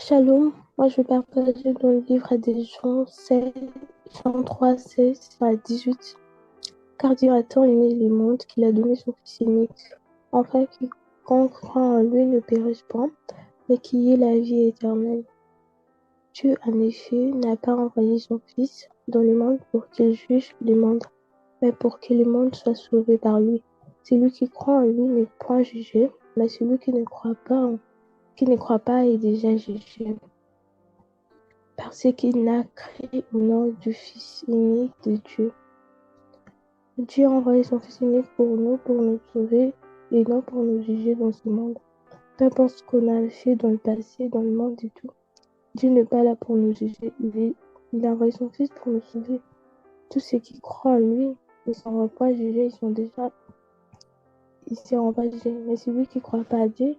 Shalom, moi je vais partager dans le livre des Jean 16, Jean 3, 16 à 18. Car Dieu a tant aimé le monde qu'il a donné son Fils unique, afin quiconque croit en lui ne périsse pas, mais qu'il ait la vie éternelle. Dieu, en effet, n'a pas envoyé son Fils dans le monde pour qu'il juge le monde, mais pour que le monde soit sauvé par lui. Celui qui croit en lui n'est point jugé, mais celui qui ne croit pas est déjà jugé parce qu'il n'a cru au nom du Fils unique de Dieu. Dieu a envoyé son Fils unique pour nous sauver et non pour nous juger dans ce monde. Peu importe ce qu'on a fait dans le passé, dans le monde et tout, Dieu n'est pas là pour nous juger. Il a envoyé son Fils pour nous sauver. Tous ceux qui croient en lui, ils ne seront pas jugés, ils ne seront pas jugés. Mais celui qui ne croit pas à Dieu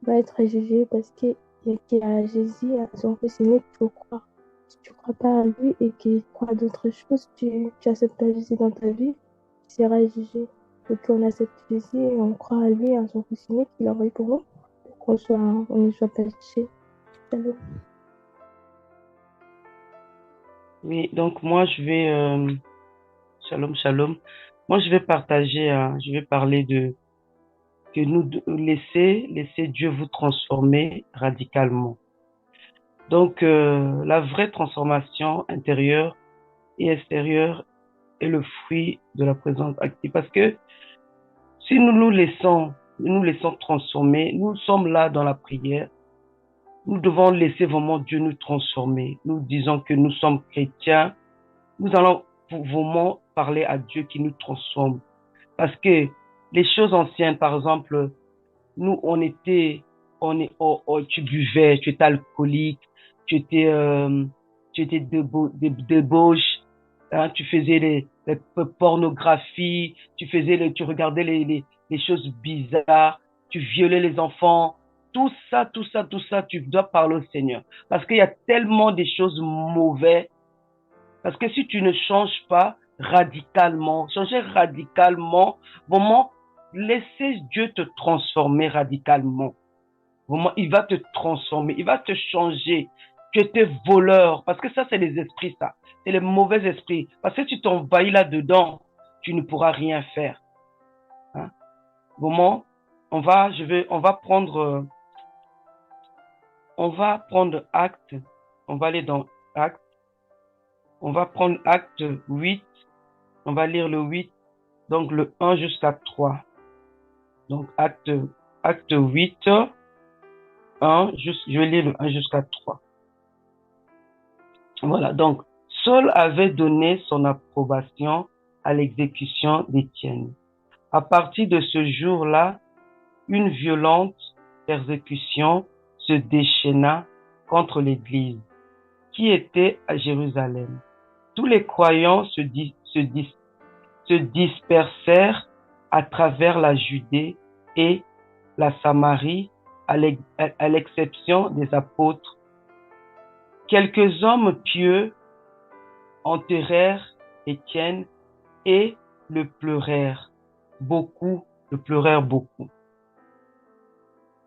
va être jugé parce qu'il y a Jésus, à son Fils unique, il faut croire. Si tu ne crois pas à lui et qu'il croit à d'autres choses, tu acceptes pas Jésus dans ta vie, tu seras jugé. Donc on accepte Jésus et on croit à lui, à son Fils unique qu'il a envoyé pour nous, pour on ne soit pas jugé. Salut. Oui, donc moi shalom, shalom. Moi je vais partager, je vais parler de que laisser Dieu vous transformer radicalement. Donc la vraie transformation intérieure et extérieure est le fruit de la présence active. Parce que si nous laissons transformer, nous sommes là dans la prière. Nous devons laisser vraiment Dieu nous transformer. Nous disons que nous sommes chrétiens. Nous allons vraiment parler à Dieu qui nous transforme. Parce que les choses anciennes, par exemple, nous, tu buvais, tu étais alcoolique, tu étais, tu étais débauche, hein, tu faisais les pornographies, tu regardais les choses bizarres, tu violais les enfants. Tout ça, tu dois parler au Seigneur. Parce qu'il y a tellement de choses mauvaises. Parce que si tu ne changes pas radicalement, changer radicalement, vraiment, laisser Dieu te transformer radicalement. Vraiment, il va te transformer, il va te changer. Tu étais voleur, parce que ça, c'est les esprits, ça. C'est les mauvais esprits. Parce que tu t'envahis là-dedans, tu ne pourras rien faire. Hein? Vraiment, on va prendre acte. On va aller dans acte. On va prendre acte 8. On va lire le 8. Donc le 1 jusqu'à 3. Donc acte 8, je vais lire le 1 jusqu'à 3. Voilà, donc Saul avait donné son approbation à l'exécution d'Étienne. À partir de ce jour-là, une violente persécution se déchaîna contre l'Église qui était à Jérusalem. Tous les croyants se dispersèrent à travers la Judée et la Samarie, à l'exception des apôtres. Quelques hommes pieux enterrèrent Étienne et le pleurèrent beaucoup.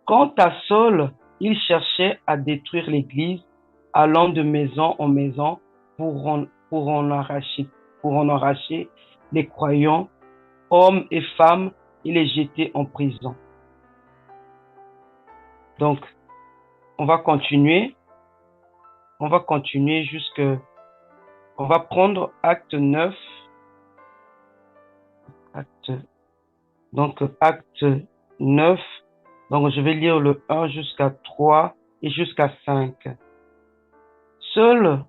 Quant à Saul, il cherchait à détruire l'Église, allant de maison en maison pour en arracher les croyants, hommes et femmes, et les jeter en prison. Donc, on va continuer. On va continuer on va prendre acte 9. Acte 9. Donc, je vais lire le 1 jusqu'à 3 et jusqu'à 5. Seul,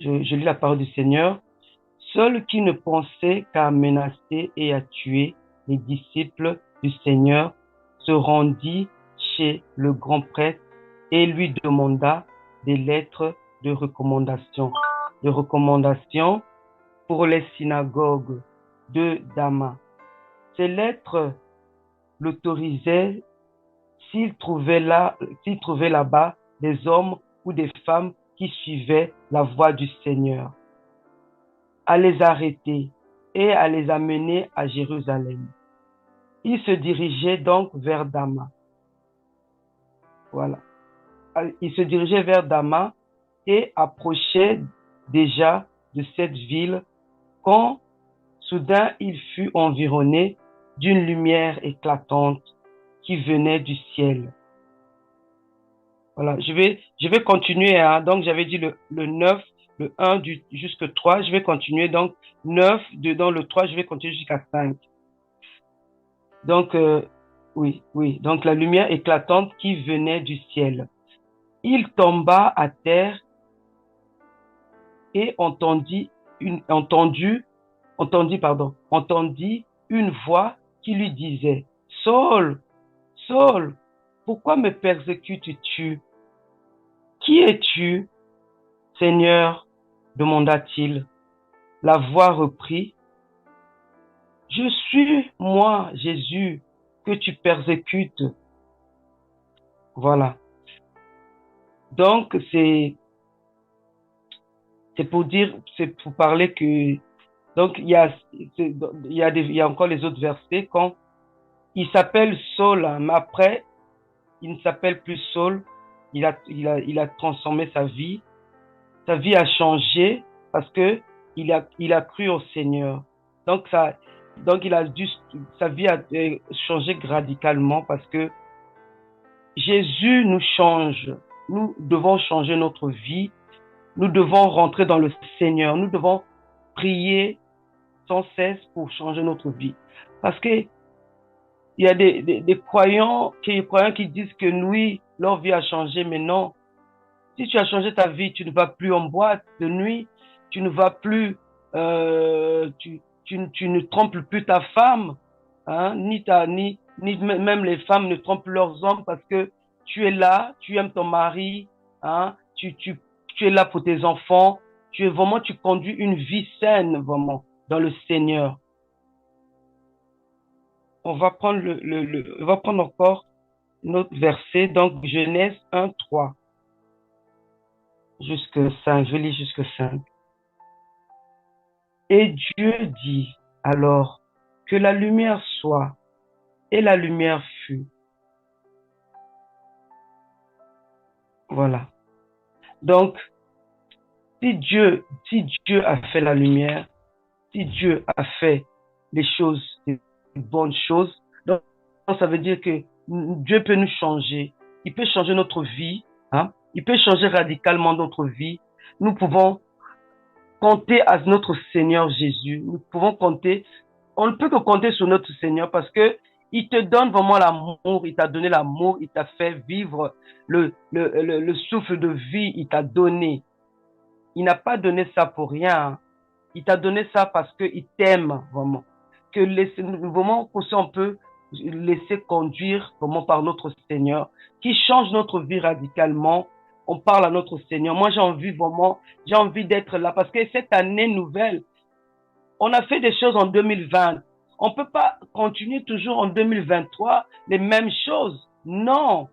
je lis la parole du Seigneur, seul qui ne pensait qu'à menacer et à tuer les disciples du Seigneur se rendit chez le grand prêtre et lui demanda des lettres de recommandation pour les synagogues de Damas. Ces lettres l'autorisaient s'il trouvait là-bas des hommes ou des femmes qui suivaient la voie du Seigneur, à les arrêter et à les amener à Jérusalem. Il se dirigeait donc vers Damas. Voilà. il se dirigeait vers Damas et approchait déjà de cette ville quand soudain il fut environné d'une lumière éclatante qui venait du ciel. Voilà, je vais continuer, hein. Donc, j'avais dit le 9, le un jusqu'au 3. Je vais continuer. Donc, 9, dans le 3, je vais continuer jusqu'à 5. Donc, oui, oui. Donc, la lumière éclatante qui venait du ciel. Il tomba à terre et entendit une voix qui lui disait, Saul, Saul, pourquoi me persécutes-tu? Qui es-tu, Seigneur? Demanda-t-il. La voix reprit, Je suis moi, Jésus, que tu persécutes. Voilà. Donc, c'est pour dire, c'est pour parler que, donc, il y a encore les autres versets quand il s'appelle Saul, hein, mais après, il ne s'appelle plus Saul. Il a transformé sa vie. Sa vie a changé parce que il a cru au Seigneur. Donc, donc sa vie a changé radicalement parce que Jésus nous change. Nous devons changer notre vie. Nous devons rentrer dans le Seigneur. Nous devons prier sans cesse pour changer notre vie. Parce que il y a des croyants qui disent que oui, leur vie a changé, mais non. Si tu as changé ta vie, tu ne vas plus en boîte de nuit, tu ne vas plus, tu ne trompes plus ta femme, hein, ni même les femmes ne trompent leurs hommes parce que tu es là, tu aimes ton mari, hein, tu es là pour tes enfants, tu conduis une vie saine, vraiment, dans le Seigneur. On va prendre on va prendre encore notre verset, donc Genèse 1, 3 jusque 5. Je lis jusque 5. Et Dieu dit alors que la lumière soit, et la lumière fut. Voilà. Donc, si Dieu a fait la lumière, si Dieu a fait les choses, les bonnes choses, donc ça veut dire que Dieu peut nous changer. Il peut changer notre vie, hein? Il peut changer radicalement notre vie. Nous pouvons compter à notre Seigneur Jésus. Nous pouvons compter. On ne peut que compter sur notre Seigneur parce que il te donne vraiment l'amour. Il t'a donné l'amour. Il t'a fait vivre le souffle de vie. Il t'a donné. Il n'a pas donné ça pour rien. Il t'a donné ça parce qu'il t'aime vraiment. Que vraiment, aussi on peut laisser conduire vraiment par notre Seigneur, qui change notre vie radicalement. On parle à notre Seigneur. Moi, j'ai envie d'être là parce que cette année nouvelle, on a fait des choses en 2020. On ne peut pas continuer toujours en 2023 les mêmes choses. Non.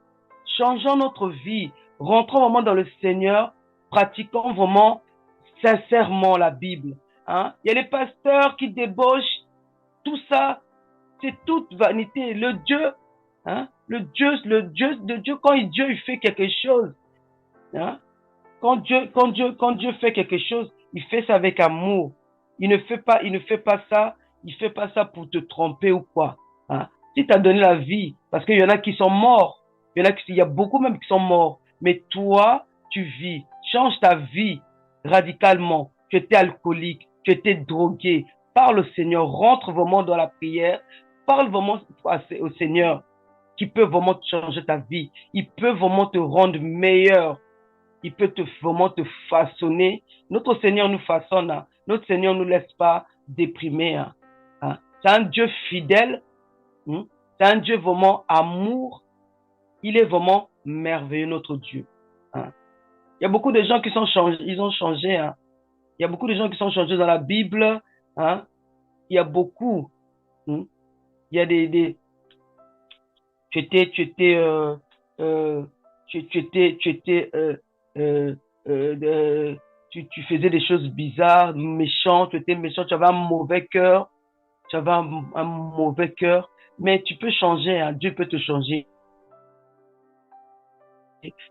Changeons notre vie. Rentrons vraiment dans le Seigneur. Pratiquons vraiment sincèrement la Bible. Hein? Il y a les pasteurs qui débauchent. Tout ça, c'est toute vanité. Le Dieu, hein? Le Dieu, Dieu il fait quelque chose, hein? Quand Dieu fait quelque chose, il fait ça avec amour. Il ne fait pas ça, il fait pas ça pour te tromper ou quoi. Hein? Si tu as donné la vie, parce qu'il y en a qui sont morts, il y a beaucoup même qui sont morts, mais toi, tu vis. Change ta vie radicalement. Tu étais alcoolique, tu étais drogué. Parle au Seigneur, rentre vraiment dans la prière, parle vraiment au Seigneur qui peut vraiment changer ta vie. Il peut vraiment te rendre meilleur. Il peut vraiment te façonner. Notre Seigneur nous façonne. Hein. Notre Seigneur ne nous laisse pas déprimer. Hein. Hein. C'est un Dieu fidèle. Hein. C'est un Dieu vraiment amour. Il est vraiment merveilleux, notre Dieu. Hein. Il y a beaucoup de gens qui sont changés. Ils ont changé. Hein. Il y a beaucoup de gens qui sont changés dans la Bible. Hein. Il y a beaucoup. Hein. Il y a tu étais, tu étais, euh, tu faisais des choses bizarres, méchant, tu étais méchant, tu avais un mauvais cœur, tu avais un mauvais cœur, mais tu peux changer, hein, Dieu peut te changer.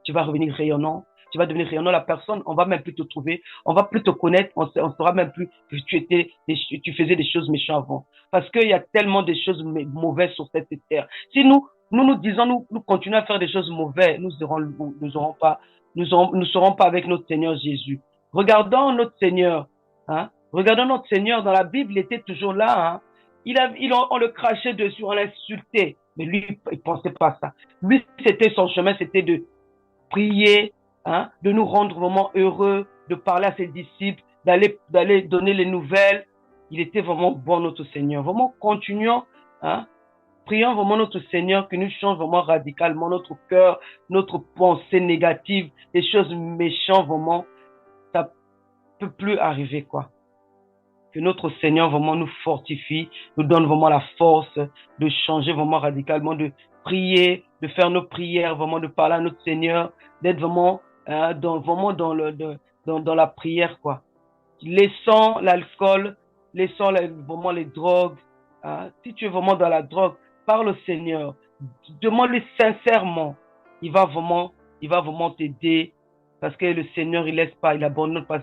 tu vas revenir rayonnant, tu vas devenir rayonnant. La personne, on va même plus te trouver, on va plus te connaître, on saura même plus que tu faisais des choses méchantes avant. Parce qu'il y a tellement de choses mauvaises sur cette terre. Si nous disons, nous continuons à faire des choses mauvaises, nous serons pas avec notre Seigneur Jésus. Regardons notre Seigneur, hein. Regardons notre Seigneur dans la Bible, il était toujours là, hein. On le crachait dessus, on l'insultait. Mais lui, il pensait pas ça. Lui, c'était son chemin, c'était de prier, hein, de nous rendre vraiment heureux, de parler à ses disciples, d'aller donner les nouvelles. Il était vraiment bon, notre Seigneur. Vraiment, continuons, hein, prions vraiment notre Seigneur qui nous change vraiment radicalement notre cœur, notre pensée négative, les choses méchantes, vraiment, ça peut plus arriver, quoi. Que notre Seigneur vraiment nous fortifie, nous donne vraiment la force de changer vraiment radicalement, de prier, de faire nos prières, vraiment de parler à notre Seigneur, d'être vraiment, vraiment dans la prière, quoi. Laissons l'alcool, laissons vraiment les drogues. Hein. Si tu es vraiment dans la drogue, parle au Seigneur, demande-lui sincèrement. Il va vraiment, il va vraiment t'aider parce que le Seigneur, il laisse pas, il abandonne pas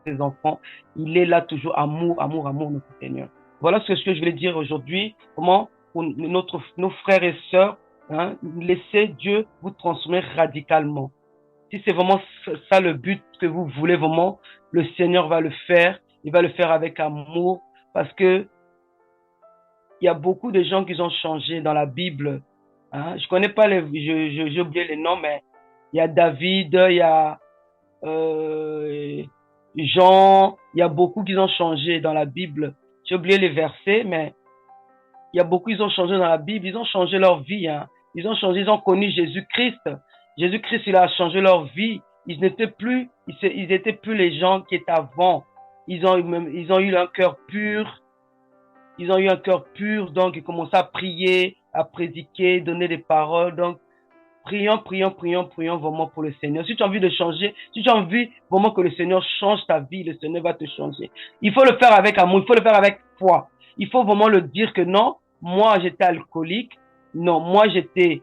ses enfants. Il est là toujours, amour, amour, amour, notre Seigneur. Voilà ce que je voulais dire aujourd'hui. Comment pour nos frères et sœurs, hein, laissez Dieu vous transformer radicalement. Si c'est vraiment ça le but que vous voulez vraiment, le Seigneur va le faire. Il va le faire avec amour parce que il y a beaucoup de gens qui ont changé dans la Bible. Hein. Je connais pas j'ai oublié les noms, mais il y a David, il y a euh, Jean, il y a beaucoup qui ont changé dans la Bible. J'ai oublié les versets, mais il y a beaucoup qui ont changé dans la Bible. Ils ont changé leur vie. Hein. Ils ont changé, ils ont connu Jésus-Christ. Jésus-Christ, il a changé leur vie. Ils étaient plus les gens qui étaient avant. Ils ont eu un cœur pur. Ils ont eu un cœur pur, donc ils commençaient à prier, à prédiquer, donner des paroles. Donc, prions, prions, prions, prions vraiment pour le Seigneur. Si tu as envie de changer, si tu as envie vraiment que le Seigneur change ta vie, le Seigneur va te changer. Il faut le faire avec amour, il faut le faire avec foi. Il faut vraiment le dire que non, moi j'étais alcoolique, non, moi j'étais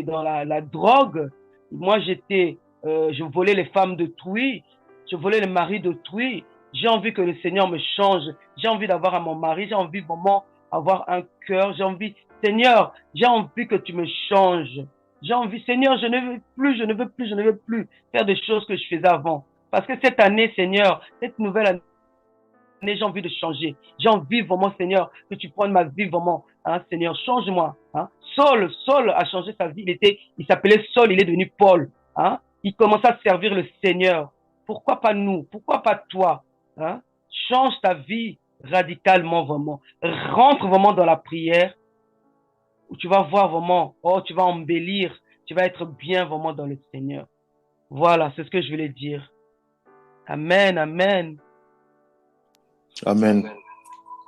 dans la drogue, moi je volais les femmes d'autrui, je volais les maris d'autrui. J'ai envie que le Seigneur me change. J'ai envie d'avoir à mon mari, j'ai envie vraiment avoir un cœur, j'ai envie Seigneur, j'ai envie que tu me changes. J'ai envie, Seigneur, je ne veux plus, je ne veux plus, je ne veux plus faire des choses que je faisais avant. Parce que cette année, Seigneur, cette nouvelle année, j'ai envie de changer. J'ai envie vraiment, Seigneur, que tu prennes ma vie vraiment. Hein, Seigneur, change-moi. Hein. Saul a changé sa vie. Il s'appelait Saul, il est devenu Paul. Hein. Il commence à servir le Seigneur. Pourquoi pas nous? Pourquoi pas toi? Hein. Change ta vie radicalement, vraiment. Rentre vraiment dans la prière où tu vas voir vraiment, oh, tu vas embellir, tu vas être bien vraiment dans le Seigneur. Voilà, c'est ce que je voulais dire. Amen, amen. Amen.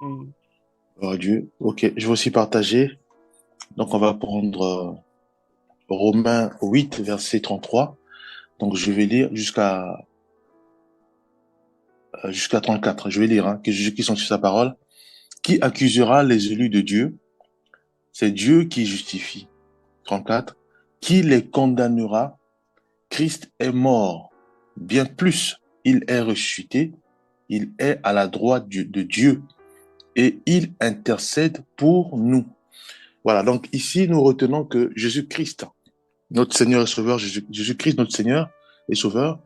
Mm. Gloire à Dieu. Ok, je vais aussi partager. Donc, on va prendre Romains 8, verset 33. Donc, je vais lire jusqu'à 34. Je vais lire, hein, que Jésus-Christ sont sur sa parole. Qui accusera les élus de Dieu? C'est Dieu qui justifie. 34. Qui les condamnera? Christ est mort. Bien plus, il est ressuscité. Il est à la droite de Dieu et il intercède pour nous. Voilà, donc ici, nous retenons que Jésus-Christ, notre Seigneur et Sauveur, Jésus-Christ, notre Seigneur et Sauveur,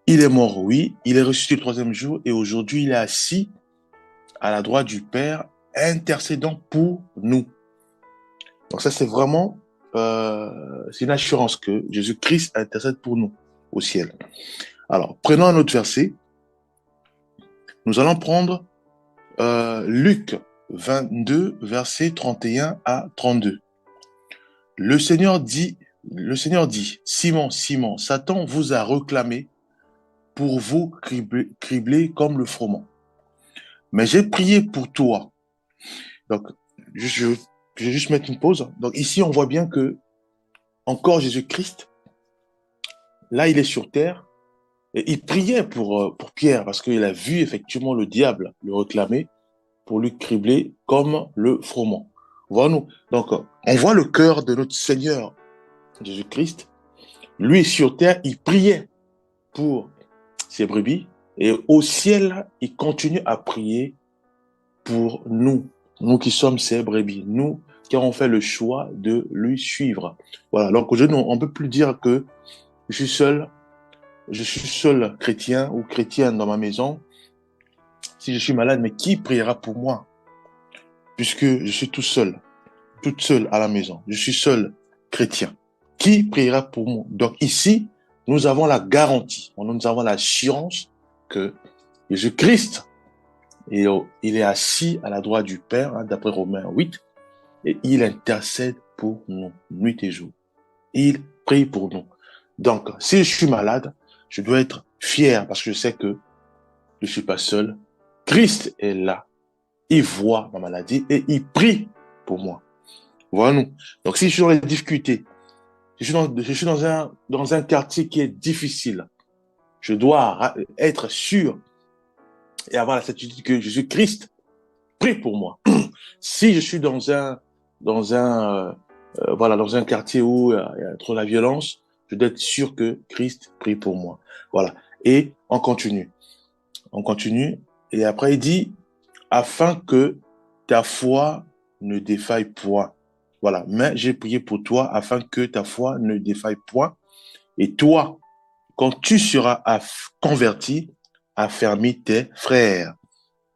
il est mort, oui, il est ressuscité le troisième jour et aujourd'hui, il est assis à la droite du Père, intercédant pour nous. Donc ça, c'est vraiment c'est une assurance que Jésus-Christ intercède pour nous au ciel. Alors, prenons un autre verset. Nous allons prendre Luc 22, versets 31 à 32. Le Seigneur dit, Simon, Simon, Satan vous a réclamé pour vous cribler comme le froment. Mais j'ai prié pour toi. Donc, je vais juste mettre une pause. Donc ici, on voit bien que encore Jésus-Christ, là, il est sur terre, et il priait pour Pierre parce qu'il a vu effectivement le diable le réclamer pour lui cribler comme le froment. Voyons-nous. Donc, on voit le cœur de notre Seigneur Jésus-Christ. Lui, sur terre, il priait pour ses brebis. Et au ciel, il continue à prier pour nous. Nous qui sommes ses brebis. Nous qui avons fait le choix de lui suivre. Voilà. Donc, aujourd'hui, on ne peut plus dire que je suis seul chrétien ou chrétienne dans ma maison. Si je suis malade, mais qui priera pour moi? Puisque je suis toute seule à la maison. Je suis seul chrétien. Qui priera pour moi? Donc ici, nous avons la garantie, nous avons l'assurance que Jésus-Christ, il est assis à la droite du Père, hein, d'après Romains 8, et il intercède pour nous, nuit et jour. Il prie pour nous. Donc, si je suis malade, je dois être fier parce que je sais que je ne suis pas seul. Christ est là. Il voit ma maladie et il prie pour moi. Voilà-nous. Donc, si je suis dans les difficultés, je suis dans un quartier qui est difficile, je dois être sûr et avoir la certitude que Jésus-Christ prie pour moi. Si je suis dans un quartier où il y a trop de la violence, je dois être sûr que Christ prie pour moi. Voilà. Et on continue. On continue. Et après, il dit, afin que ta foi ne défaille point. Voilà. Mais j'ai prié pour toi afin que ta foi ne défaille point. Et toi, quand tu seras converti, affermis tes frères.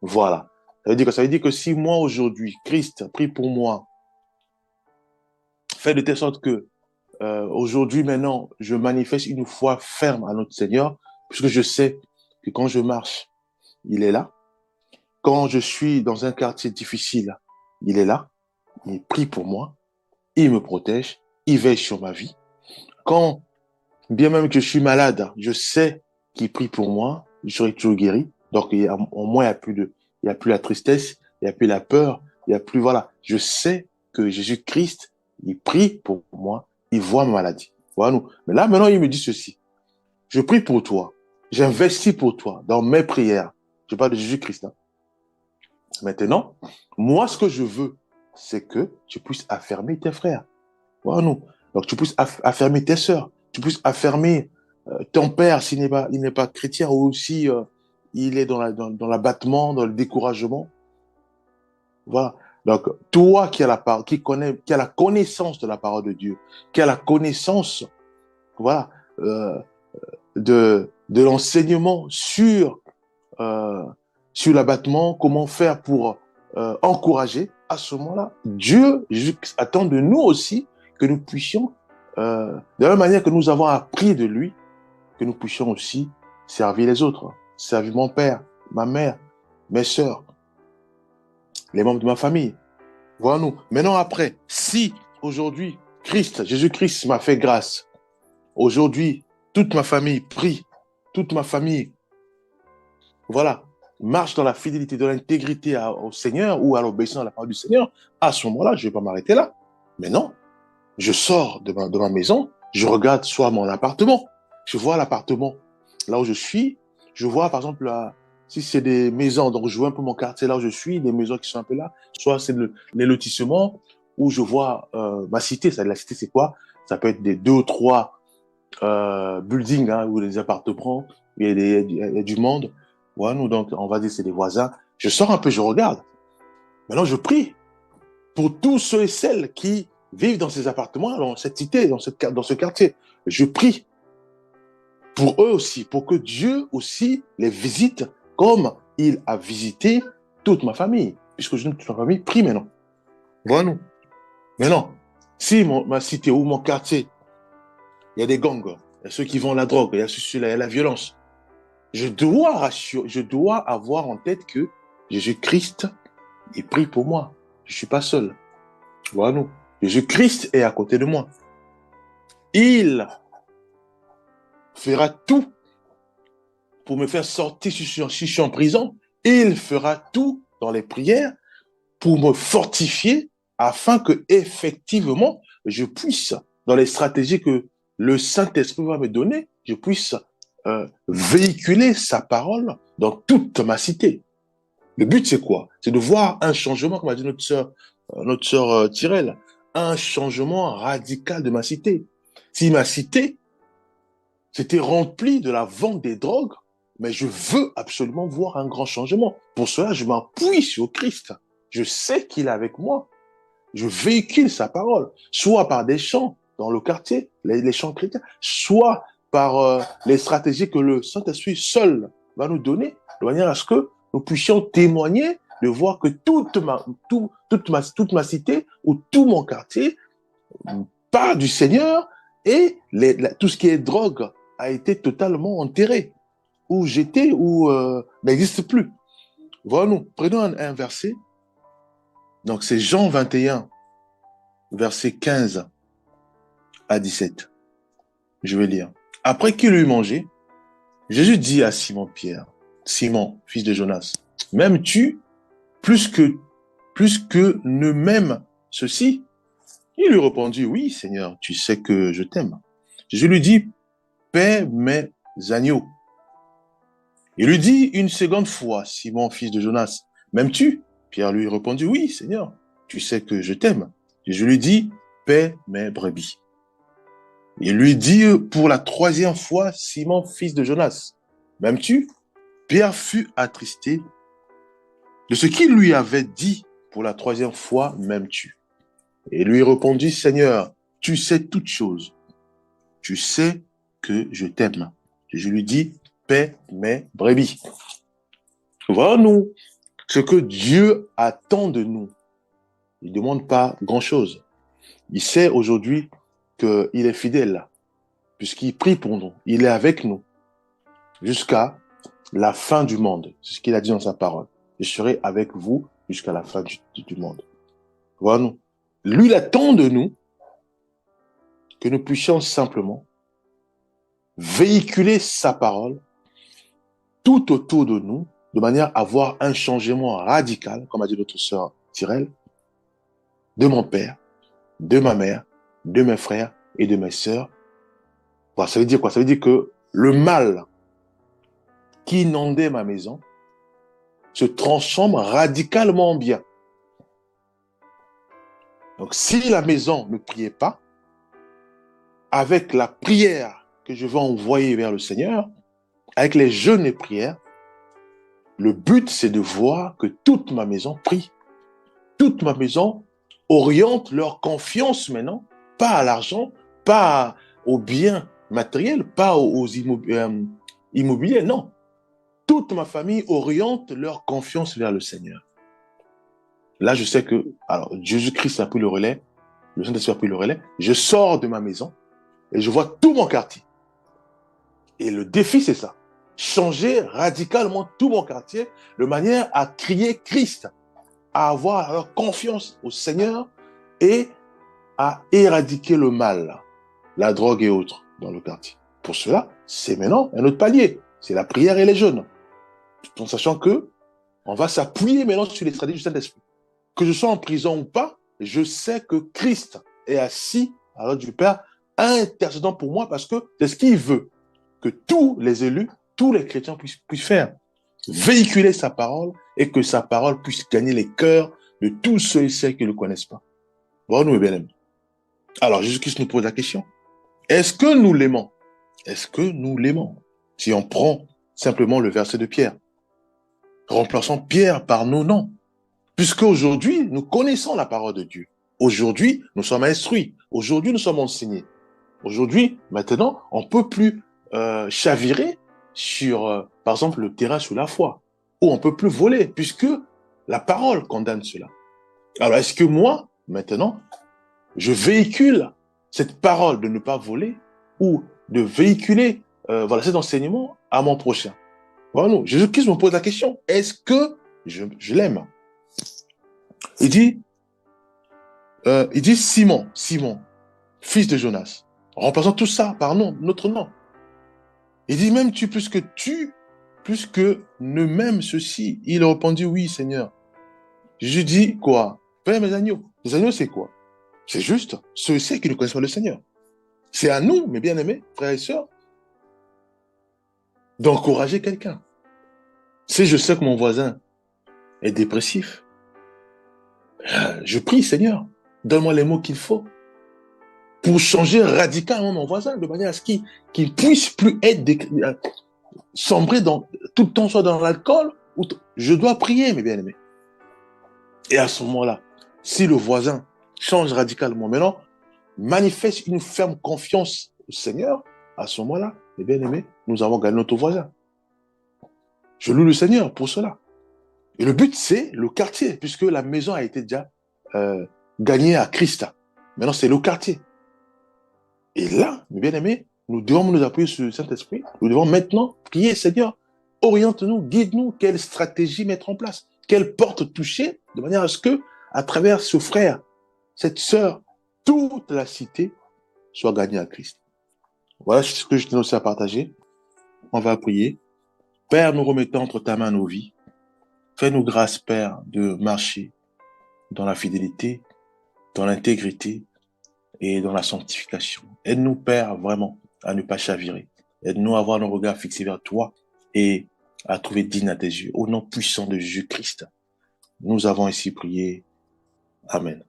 Voilà. Ça veut dire que si moi aujourd'hui, Christ prie pour moi, fait de telle sorte que aujourd'hui, maintenant, je manifeste une foi ferme à notre Seigneur, puisque je sais que quand je marche, il est là. Quand je suis dans un quartier difficile, il est là. Il prie pour moi. Il me protège. Il veille sur ma vie. Quand, bien même que je suis malade, je sais qu'il prie pour moi. Je serai toujours guéri. Donc, au moins, il n'y a plus la tristesse. Il n'y a plus la peur. Il n'y a plus, voilà. Je sais que Jésus-Christ, il prie pour moi. Il voit ma maladie. Voilà nous. Mais là, maintenant, il me dit ceci. Je prie pour toi. J'investis pour toi dans mes prières. Je parle de Jésus-Christ. Hein. Maintenant, moi, ce que je veux, c'est que tu puisses affermer tes frères. Voilà nous. Donc, tu puisses affermer tes sœurs. Tu puisses affermer ton père s'il n'est pas chrétien ou si il est dans l'abattement, dans le découragement. Voilà. Donc, toi qui as la connaissance de la parole de Dieu, qui a la connaissance, voilà, de l'enseignement sur l'abattement, comment faire pour encourager, à ce moment-là, Dieu attend de nous aussi que nous puissions, de la même manière que nous avons appris de lui, que nous puissions aussi servir les autres, servir mon père, ma mère, mes sœurs, les membres de ma famille. Voilà nous. Maintenant après, si aujourd'hui, Jésus-Christ m'a fait grâce, aujourd'hui, toute ma famille prie, toute ma famille, voilà, marche dans la fidélité, dans l'intégrité au Seigneur ou à l'obéissance à la parole du Seigneur, à ce moment-là, je ne vais pas m'arrêter là. Mais non, je sors de ma maison, je regarde soit mon appartement, je vois l'appartement là où je suis, je vois par exemple si c'est des maisons, donc je vois un peu mon quartier là où je suis, des maisons qui sont un peu là, soit c'est les lotissements, où je vois ma cité. La cité c'est quoi? Ça peut être des 2 ou 3 buildings, hein, ou des appartements, il y a du monde. Voilà, nous, donc, on va dire c'est des voisins. Je sors un peu, je regarde. Maintenant, je prie pour tous ceux et celles qui vivent dans ces appartements, dans cette cité, dans ce quartier. Je prie pour eux aussi, pour que Dieu aussi les visite comme il a visité toute ma famille. Puisque toute ma famille prie maintenant. Voilà, nous. Maintenant, si ma cité ou mon quartier, il y a des gangs, il y a ceux qui vendent la drogue, il y a la violence. Je dois avoir en tête que Jésus-Christ, il prie pour moi. Je ne suis pas seul. Voilà nous. Jésus-Christ est à côté de moi. Il fera tout pour me faire sortir si je suis en prison. Il fera tout dans les prières pour me fortifier afin que effectivement je puisse, dans les stratégies que le Saint-Esprit va me donner, je puisse véhiculer sa parole dans toute ma cité. Le but, c'est quoi? C'est de voir un changement, comme a dit notre sœur Tyrell, un changement radical de ma cité. Si ma cité s'était remplie de la vente des drogues, mais je veux absolument voir un grand changement. Pour cela, je m'appuie sur Christ. Je sais qu'il est avec moi. Je véhicule sa parole, soit par des chants dans le quartier, les chants chrétiens, soit par les stratégies que le Saint-Esprit seul va nous donner, de manière à ce que nous puissions témoigner, de voir que toute ma cité ou tout mon quartier part du Seigneur et tout ce qui est drogue a été totalement enterré, ou jeté, ou n'existe plus. Voilà, nous prenons un verset. Donc c'est Jean 21, versets 15 à 17. Je vais lire. Après qu'il eut mangé, Jésus dit à Simon-Pierre, Simon, fils de Jonas, m'aimes-tu plus que ne m'aime ceci? Il lui répondit, oui, Seigneur, tu sais que je t'aime. Jésus lui dit, paie mes agneaux. Il lui dit une seconde fois, Simon, fils de Jonas, m'aimes-tu? Pierre lui répondit, oui, Seigneur, tu sais que je t'aime. Jésus lui dit, paie mes brebis. Il lui dit pour la troisième fois, Simon, fils de Jonas, m'aimes-tu? Pierre fut attristé de ce qu'il lui avait dit pour la troisième fois, m'aimes-tu? Et lui répondit, Seigneur, tu sais toutes choses. Tu sais que je t'aime. Je lui dis, paie mes brebis. Voilà, nous, ce que Dieu attend de nous. Il ne demande pas grand-chose. Il sait aujourd'hui qu'il est fidèle, puisqu'il prie pour nous. Il est avec nous jusqu'à la fin du monde. C'est ce qu'il a dit dans sa parole. Je serai avec vous jusqu'à la fin du monde. Voilà, nous. Lui, il attend de nous que nous puissions simplement véhiculer sa parole tout autour de nous, de manière à avoir un changement radical, comme a dit notre sœur Tyrell, de mon père, de ma mère, de mes frères et de mes sœurs. Voilà, ça veut dire quoi? Ça veut dire que le mal qui inondait ma maison se transforme radicalement en bien. Donc, si la maison ne priait pas, avec la prière que je vais envoyer vers le Seigneur, avec les jeûnes et prières, le but, c'est de voir que toute ma maison prie. Toute ma maison oriente leur confiance maintenant, pas à l'argent, pas aux biens matériels, pas aux immobiliers, non. Toute ma famille oriente leur confiance vers le Seigneur. Là, je sais que, alors, Jésus-Christ a pris le relais, le Saint-Esprit a pris le relais, je sors de ma maison et je vois tout mon quartier. Et le défi, c'est ça. Changer radicalement tout mon quartier de manière à crier Christ, à avoir leur confiance au Seigneur et à éradiquer le mal, la drogue et autres dans le quartier. Pour cela, c'est maintenant un autre palier. C'est la prière et les jeûnes. Tout en sachant que on va s'appuyer maintenant sur les stratégies du Saint-Esprit. Que je sois en prison ou pas, je sais que Christ est assis à la droite du Père, intercédant pour moi parce que c'est ce qu'il veut que tous les élus, tous les chrétiens puissent faire. Véhiculer sa parole et que sa parole puisse gagner les cœurs de tous ceux et celles qui ne le connaissent pas. Voilà, nous, mes bien-aimés. Alors, Jésus-Christ nous pose la question. Est-ce que nous l'aimons? Est-ce que nous l'aimons? Si on prend simplement le verset de Pierre, remplaçons Pierre par nos noms. Puisque aujourd'hui, nous connaissons la parole de Dieu. Aujourd'hui, nous sommes instruits. Aujourd'hui, nous sommes enseignés. Aujourd'hui, maintenant, on ne peut plus chavirer sur, par exemple, le terrain sous la foi. Ou on ne peut plus voler, puisque la parole condamne cela. Alors, est-ce que moi, maintenant, je véhicule cette parole de ne pas voler ou de véhiculer voilà, cet enseignement à mon prochain? Voilà, non. Jésus-Christ me pose la question. Est-ce que je l'aime? Il dit Simon, fils de Jonas. Remplaçons tout ça par notre nom. Il dit, m'aimes-tu plus que ne m'aime ceci? Il répondit, oui, Seigneur. Je dis, quoi? Père mes agneaux. Les agneaux, c'est quoi? C'est juste ceux qui ne connaissent pas le Seigneur. C'est à nous, mes bien-aimés, frères et sœurs, d'encourager quelqu'un. Si je sais que mon voisin est dépressif. Je prie, Seigneur, donne-moi les mots qu'il faut pour changer radicalement mon voisin, de manière à ce qu'il puisse plus être sombrer dans, tout le temps, soit dans l'alcool, ou je dois prier, mes bien-aimés. Et à ce moment-là, si le voisin change radicalement, maintenant, manifeste une ferme confiance au Seigneur, à ce moment-là, mes bien-aimés, nous avons gagné notre voisin. Je loue le Seigneur pour cela. Et le but, c'est le quartier, puisque la maison a été déjà gagnée à Christ. Maintenant, c'est le quartier. Et là, mes bien-aimés, nous devons nous appuyer sur le Saint-Esprit. Nous devons maintenant prier, Seigneur, oriente-nous, guide-nous, quelle stratégie mettre en place, quelle porte toucher, de manière à ce que, à travers ce frère, cette sœur, toute la cité soit gagnée à Christ. Voilà ce que je tenais aussi à partager. On va prier. Père, nous remettons entre ta main nos vies. Fais-nous grâce, Père, de marcher dans la fidélité, dans l'intégrité et dans la sanctification. Aide-nous, Père, vraiment, à ne pas chavirer. Aide-nous à avoir nos regards fixés vers toi et à trouver digne à tes yeux. Au nom puissant de Jésus-Christ, nous avons ici prié. Amen.